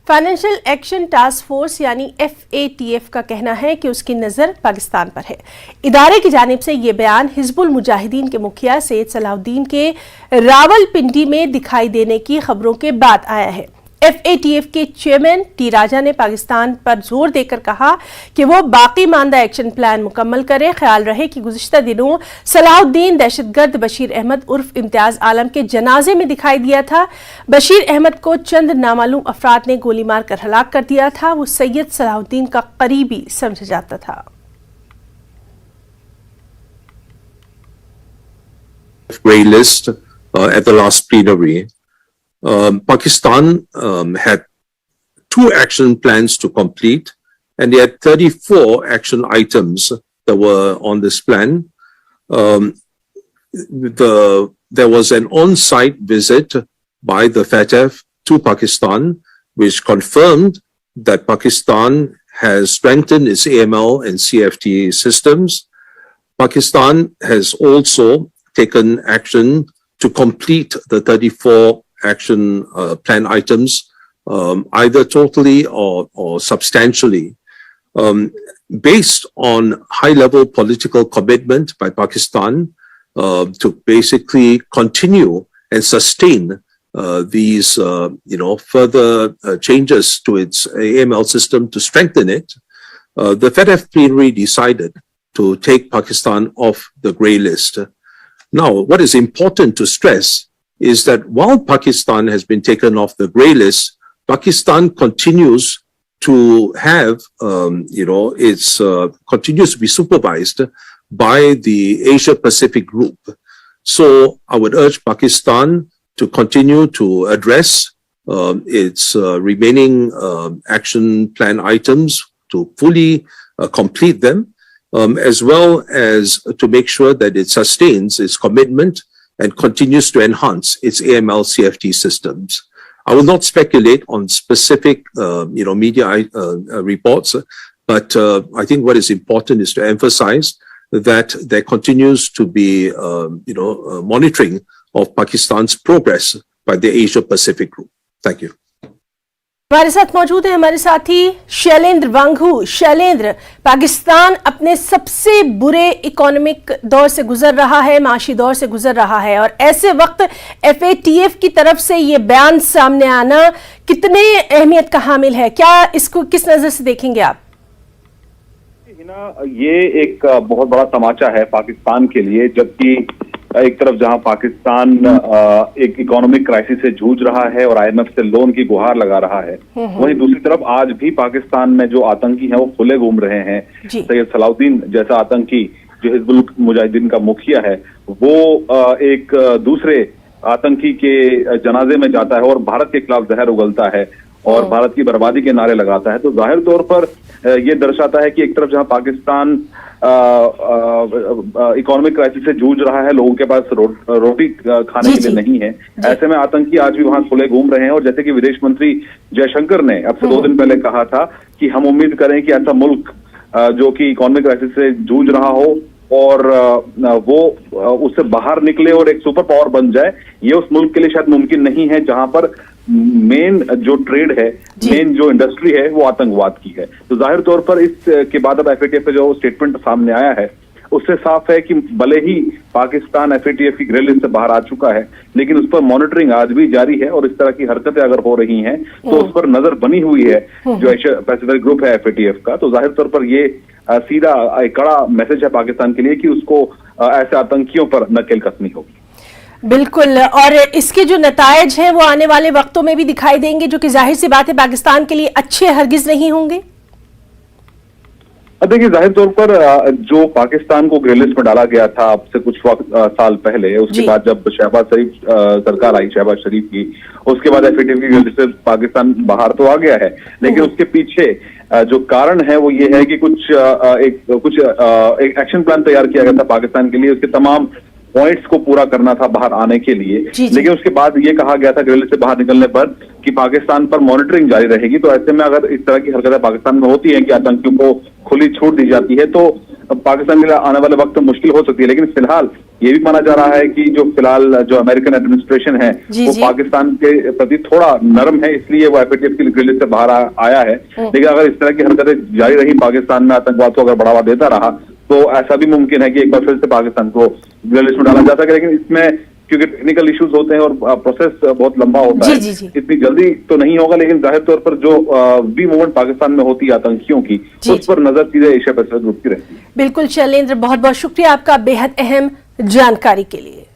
Financial action task force यानी FATF का कहना है कि उसकी नज़र पाकिस्तान पर है। इदारे की जानिब से ये बयान हिजबुल मुजाहिदीन के मुखिया सैयद सलाहुद्दीन के रावलपिंडी में दिखाई देने की खबरों के बाद आया है। FATF के चेयरमैन टी राजा ने पाकिस्तान पर जोर देकर कहा कि वो बाकी मानदा एक्शन प्लान मुकम्मल करे। ख्याल रहे कि गुज़िश्ता दिनों सलाहुद्दीन दहशतगर्द बशीर अहमद उर्फ इम्तियाज आलम के जनाजे में दिखाई दिया था। बशीर अहमद को चंद नामालूम अफराद ने गोली मारकर हलाक कर दिया था। वो सैयद सलाहुद्दीन का करीबी समझा जाता था। Grey list at the last plenary. Pakistan had 2 action plans to complete, and they had 34 action items that were on this plan. There was an on-site visit by the FATF to Pakistan, which confirmed that Pakistan has strengthened its AML and CFT systems. Pakistan has also taken action to complete the 34 action plan items, either totally or substantially, based on high-level political commitment by Pakistan to basically continue and sustain these, further changes to its AML system to strengthen it. The FATF plenary decided to take Pakistan off the grey list. Now, what is important to stress is that while Pakistan has been taken off the grey list, Pakistan continues to have, continues to be supervised by the Asia Pacific group. So I would urge Pakistan to continue to address its remaining action plan items, to fully complete them, as well as to make sure that it sustains its commitment and continues to enhance its AML CFT systems. I will not speculate on specific, media reports, but I think what is important is to emphasize that there continues to be, monitoring of Pakistan's progress by the Asia Pacific group. Thank you. हमारे साथ मौजूद है हमारे साथी शैलेंद्र वांगू। शैलेंद्र, पाकिस्तान अपने सबसे बुरे इकोनॉमिक दौर से गुजर रहा है, माशी दौर से गुजर रहा है, और ऐसे वक्त FATF की तरफ से ये बयान सामने आना कितने अहमियत का हामिल है? क्या इसको किस नजर से देखेंगे आप? ये एक बहुत बड़ा तमाचा है पाकिस्तान के लिए, जबकि एक तरफ जहां पाकिस्तान एक इकोनॉमिक क्राइसिस से जूझ रहा है और IMF से लोन की गुहार लगा रहा है, वहीं दूसरी तरफ आज भी पाकिस्तान में जो आतंकी हैं वो खुले घूम रहे हैं। सैयद सलाहुद्दीन जैसा आतंकी जो हिजबुल मुजाहिदीन का मुखिया है, वो एक दूसरे आतंकी के जनाजे में जाता है और भारत के खिलाफ जहर उगलता है और भारत की बर्बादी के नारे लगाता है। तो जाहिर तौर पर ये दर्शाता है कि एक तरफ जहां पाकिस्तान इकोनॉमिक क्राइसिस से जूझ रहा है, लोगों के पास रोटी खाने के लिए नहीं है, ऐसे में आतंकी आज भी वहां खुले घूम रहे हैं। और जैसे कि विदेश मंत्री जयशंकर ने अब से 2 दिन पहले कहा था कि हम उम्मीद करें कि ऐसा मुल्क जो कि इकोनॉमिक क्राइसिस से जूझ रहा हो और वो उससे बाहर निकले और एक सुपर पावर बन जाए, ये उस मुल्क के लिए शायद मुमकिन नहीं है जहां पर मेन जो ट्रेड है, मेन जो इंडस्ट्री है वो आतंकवाद की है। तो जाहिर तौर पर इसके बाद अब FATF का जो स्टेटमेंट सामने आया है उससे साफ है कि भले ही पाकिस्तान FATF की ग्रे लिस्ट से बाहर आ चुका है, लेकिन उस पर मॉनिटरिंग आज भी जारी है और इस तरह की हरकतें अगर हो रही हैं तो उस पर नजर बनी हुई है जो एशिया पैसिफिक ग्रुप है FATF का। तो जाहिर तौर पर ये सीधा एक कड़ा मैसेज है पाकिस्तान के लिए कि उसको ऐसे आतंकियों पर नकेल कसनी होगी। बिल्कुल, और इसके जो नतायज हैं वो आने वाले वक्तों में भी दिखाई देंगे, जो कि जाहिर सी बात है पाकिस्तान के लिए अच्छे हरगिज नहीं होंगे। देखिए, जाहिर तौर पर जो पाकिस्तान को ग्रे लिस्ट में डाला गया था अब से कुछ वक्त साल पहले, उसके बाद जब शहबाज शरीफ सरकार आई, शहबाज शरीफ की, उसके बाद FATF की ग्रे लिस्ट से पाकिस्तान बाहर तो आ गया है, लेकिन उसके पीछे जो कारण है वो ये है कि कुछ एक एक्शन प्लान तैयार किया गया था पाकिस्तान के लिए, उसके तमाम पॉइंट्स को पूरा करना था बाहर आने के लिए। लेकिन उसके बाद ये कहा गया था ग्रे लिस्ट से बाहर निकलने पर कि पाकिस्तान पर मॉनिटरिंग जारी रहेगी। तो ऐसे में अगर इस तरह की हरकतें पाकिस्तान में होती हैं कि आतंकियों को खुली छूट दी जाती है, तो पाकिस्तान के लिए आने वाले वक्त मुश्किल हो सकती है। लेकिन फिलहाल ये भी माना जा रहा है कि जो फिलहाल जो अमेरिकन एडमिनिस्ट्रेशन है वो पाकिस्तान के प्रति थोड़ा नरम है, इसलिए वो FATF की ग्रिल लिस्ट से बाहर आया है। लेकिन अगर इस तरह की हरकतें जारी रही, पाकिस्तान में आतंकवाद को अगर बढ़ावा देता रहा, तो ऐसा भी मुमकिन है कि एक बार फिर से पाकिस्तान को ग्रिल लिस्ट में डाला जा सके। लेकिन इसमें क्योंकि टेक्निकल इश्यूज होते हैं और प्रोसेस बहुत लंबा होता है, इतनी जल्दी तो नहीं होगा। लेकिन जाहिर तौर पर जो भी मूवमेंट पाकिस्तान में होती है आतंकियों की, उस पर नजर सीधे एशिया पैसिफिक ग्रुप की रहती है। बिल्कुल शैलेंद्र, बहुत बहुत शुक्रिया आपका बेहद अहम जानकारी के लिए।